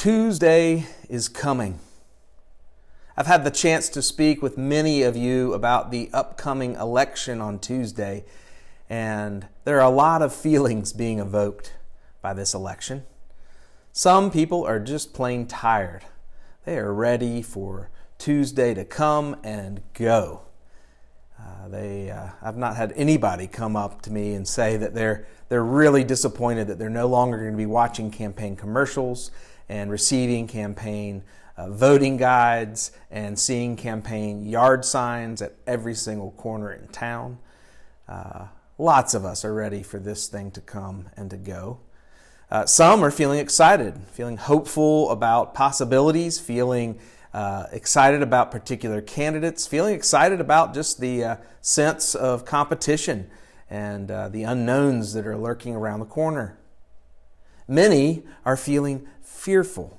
Tuesday is coming. I've had the chance to speak with many of you about the upcoming election on Tuesday, and there are a lot of feelings being evoked by this election. Some people are just plain tired. They are ready for Tuesday to come and go. I've not had anybody come up to me and say that they're really disappointed that they're no longer going to be watching campaign commercials and receiving campaign voting guides and seeing campaign yard signs at every single corner in town. Lots of us are ready for this thing to come and to go. Some are feeling excited, feeling hopeful about possibilities, feeling excited about particular candidates, feeling excited about just the sense of competition and the unknowns that are lurking around the corner. Many are feeling fearful,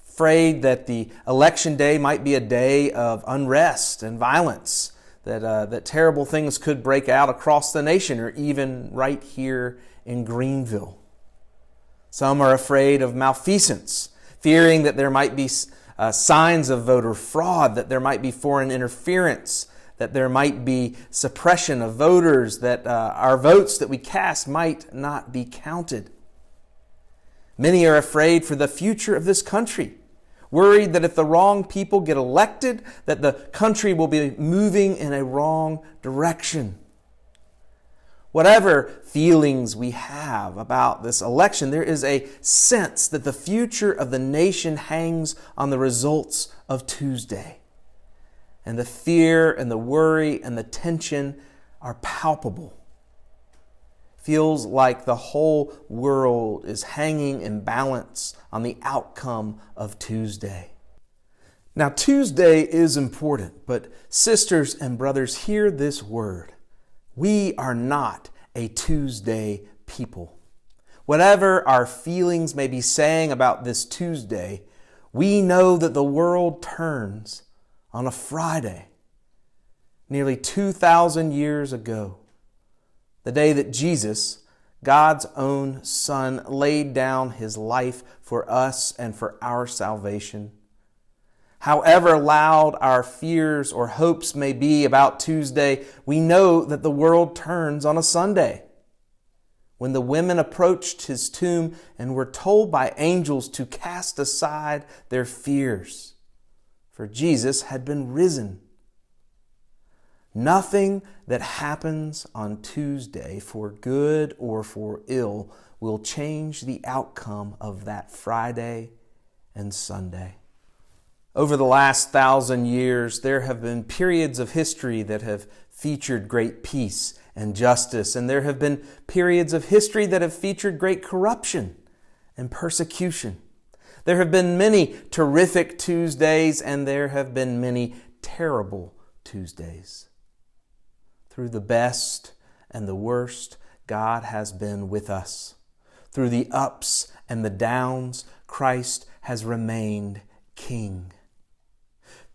afraid that the election day might be a day of unrest and violence, that terrible things could break out across the nation or even right here in Greenville. Some are afraid of malfeasance, fearing that there might be signs of voter fraud, that there might be foreign interference, that there might be suppression of voters, that our votes that we cast might not be counted. Many are afraid for the future of this country, worried that if the wrong people get elected, that the country will be moving in a wrong direction. Whatever feelings we have about this election, there is a sense that the future of the nation hangs on the results of Tuesday. And the fear and the worry and the tension are palpable. Feels like the whole world is hanging in balance on the outcome of Tuesday. Now, Tuesday is important, but sisters and brothers, hear this word. We are not a Tuesday people. Whatever our feelings may be saying about this Tuesday, we know that the world turns on a Friday, nearly 2,000 years ago, the day that Jesus, God's own Son, laid down his life for us and for our salvation. However loud our fears or hopes may be about Tuesday, we know that the world turns on a Sunday. When the women approached his tomb and were told by angels to cast aside their fears, for Jesus had been risen. Nothing that happens on Tuesday, for good or for ill, will change the outcome of that Friday and Sunday. Over the last 1,000 years, there have been periods of history that have featured great peace and justice, and there have been periods of history that have featured great corruption and persecution. There have been many terrific Tuesdays, and there have been many terrible Tuesdays. Through the best and the worst, God has been with us. Through the ups and the downs, Christ has remained King.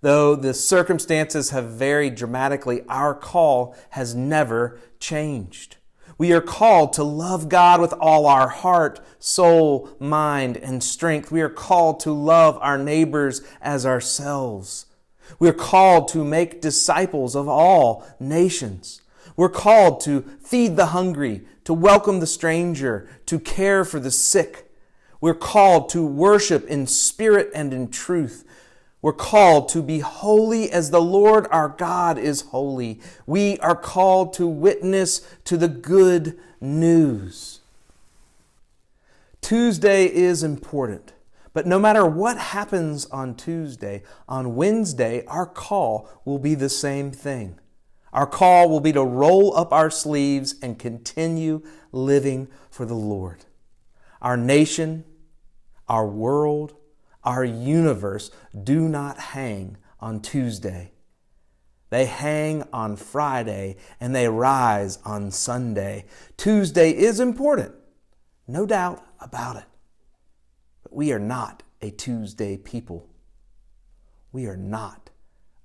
Though the circumstances have varied dramatically, our call has never changed. We are called to love God with all our heart, soul, mind, and strength. We are called to love our neighbors as ourselves. We're called to make disciples of all nations. We're called to feed the hungry, to welcome the stranger, to care for the sick. We're called to worship in spirit and in truth. We're called to be holy as the Lord our God is holy. We are called to witness to the good news. Tuesday is important. But no matter what happens on Tuesday, on Wednesday, our call will be the same thing. Our call will be to roll up our sleeves and continue living for the Lord. Our nation, our world, our universe do not hang on Tuesday. They hang on Friday and they rise on Sunday. Tuesday is important, no doubt about it. But we are not a Tuesday people. We are not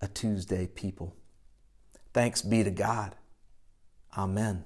a Tuesday people. Thanks be to God. Amen.